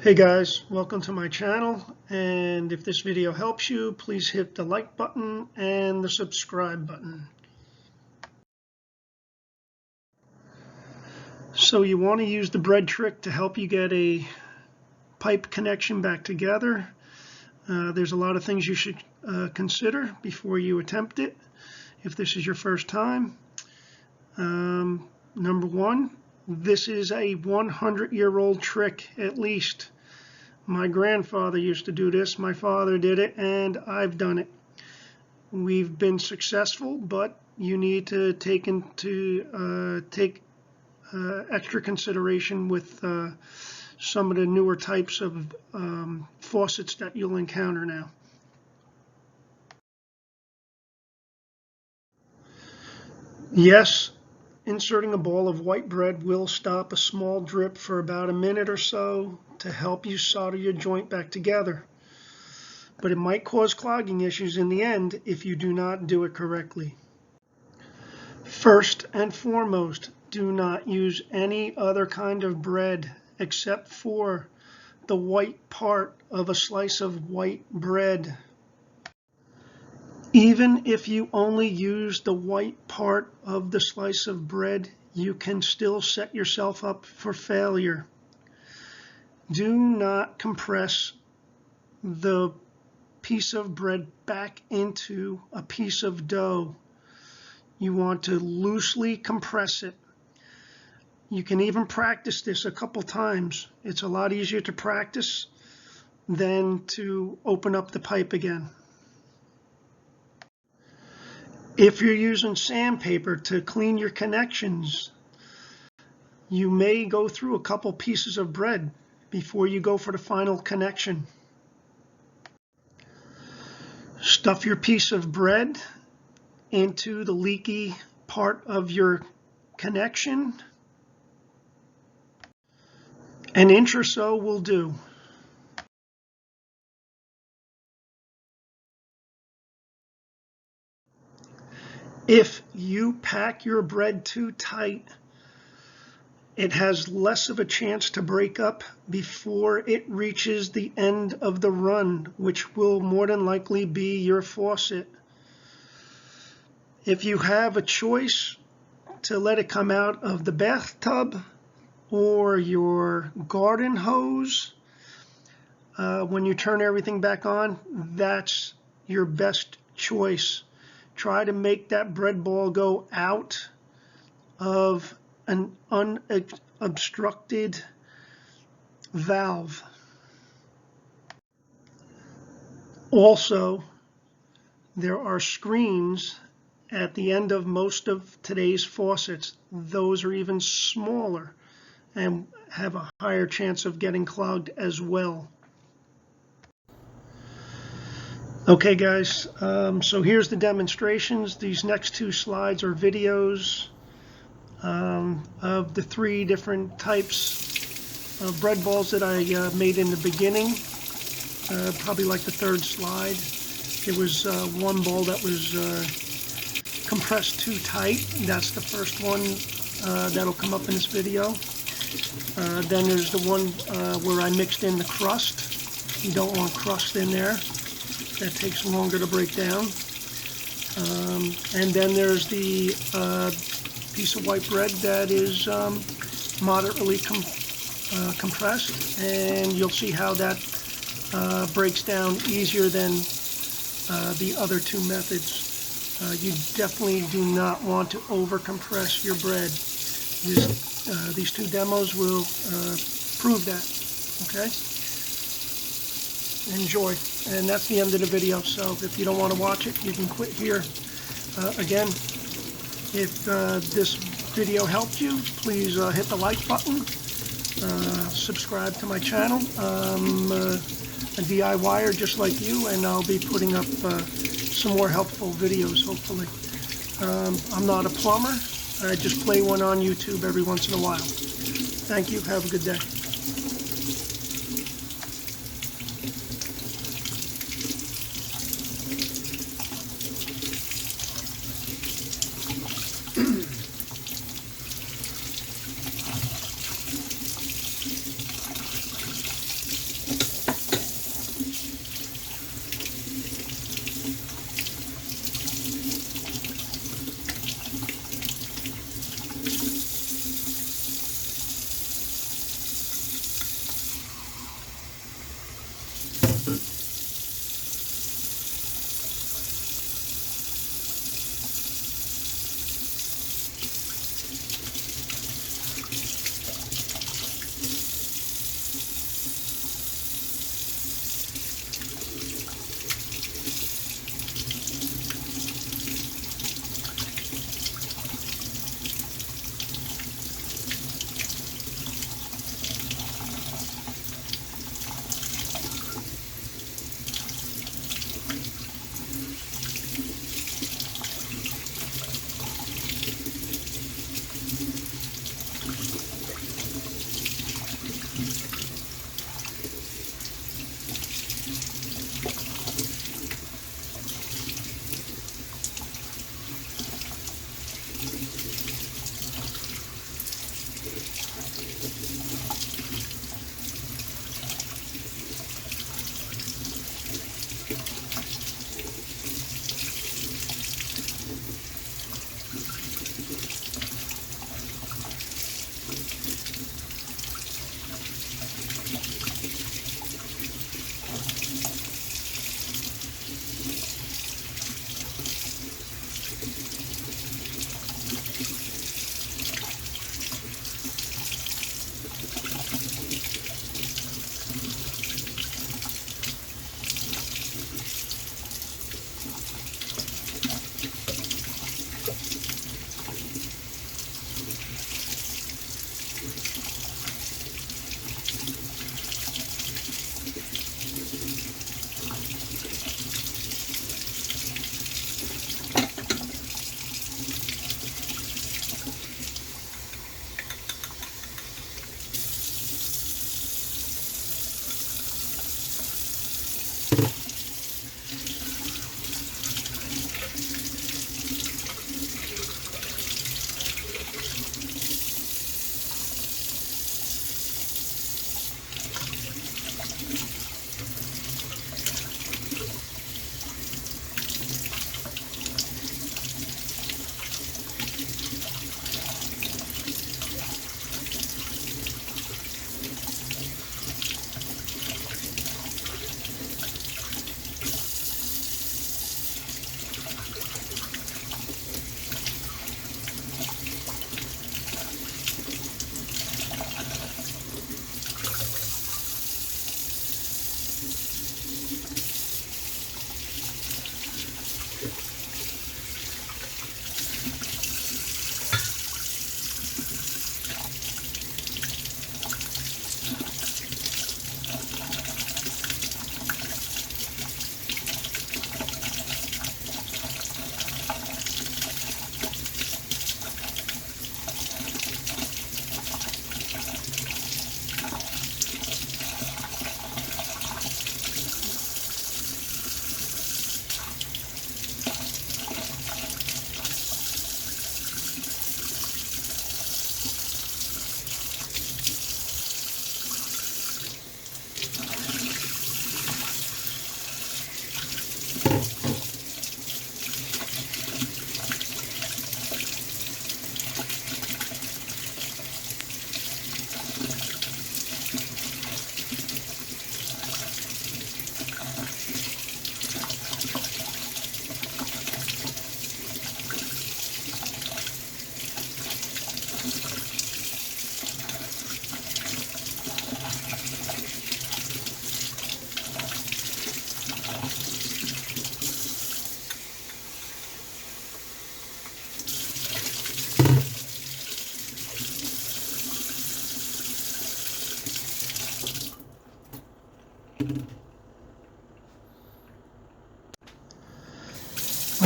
Hey guys, welcome to my channel, and if this video helps you, please hit the like button and the subscribe button. So you want to use the bread trick to help you get a pipe connection back together. There's a lot of things you should consider before you attempt it if this is your first time. Number one, this is a 100-year-old trick at least. My grandfather used to do this, my father did it, and I've done it. We've been successful, but you need to take extra consideration with some of the newer types of faucets that you'll encounter now. Yes, inserting a ball of white bread will stop a small drip for about a minute or so to help you solder your joint back together. But it might cause clogging issues in the end if you do not do it correctly. First and foremost, do not use any other kind of bread except for the white part of a slice of white bread. Even if you only use the white part of the slice of bread, you can still set yourself up for failure. Do not compress the piece of bread back into a piece of dough. You want to loosely compress it. You can even practice this a couple times. It's a lot easier to practice than to open up the pipe again. If you're using sandpaper to clean your connections, you may go through a couple pieces of bread before you go for the final connection. Stuff your piece of bread into the leaky part of your connection. An inch or so will do. If you pack your bread too tight, it has less of a chance to break up before it reaches the end of the run, which will more than likely be your faucet. If you have a choice to let it come out of the bathtub or your garden hose, when you turn everything back on, that's your best choice. Try to make that bread ball go out of an unobstructed valve. Also, there are screens at the end of most of today's faucets. Those are even smaller and have a higher chance of getting clogged as well. Okay guys, so here's the demonstrations. These next two slides are videos of the three different types of bread balls that I made in the beginning. Probably like the third slide. There was one ball that was compressed too tight. That's the first one that'll come up in this video. Then there's the one where I mixed in the crust. You don't want crust in there. That takes longer to break down. And then there's the piece of white bread that is moderately compressed, and you'll see how that breaks down easier than the other two methods. You definitely do not want to over compress your bread. These two demos will prove that. Okay? Enjoy. And that's the end of the video, so if you don't want to watch it, you can quit here. Again, if this video helped you, please hit the like button, subscribe to my channel. I'm a DIYer just like you, and I'll be putting up some more helpful videos, hopefully. I'm not a plumber. I just play one on YouTube every once in a while. Thank you. Have a good day.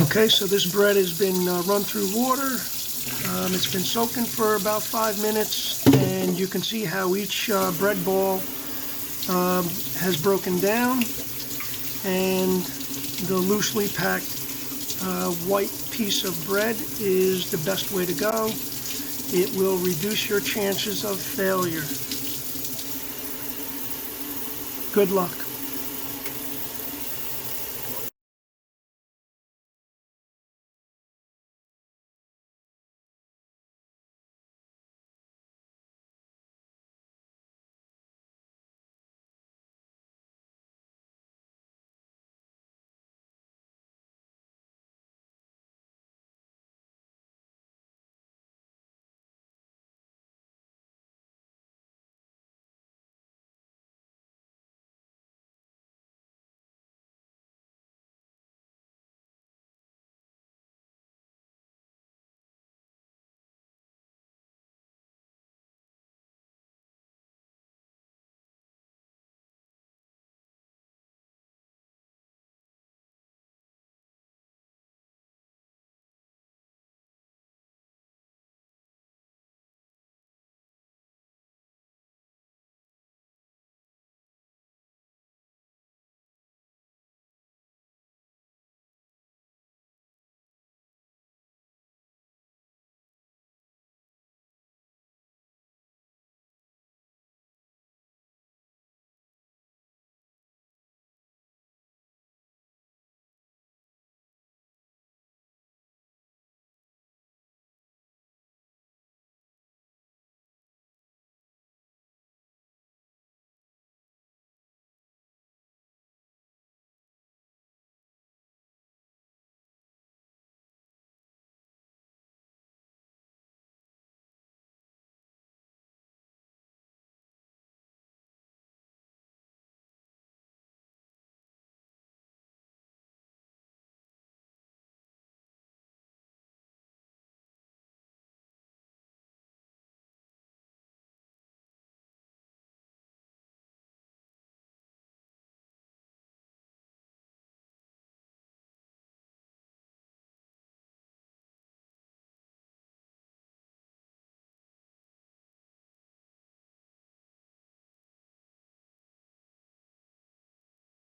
Okay, so this bread has been run through water. It's been soaking for about 5 minutes, and you can see how each bread ball has broken down, and the loosely packed white piece of bread is the best way to go. It will reduce your chances of failure. Good luck.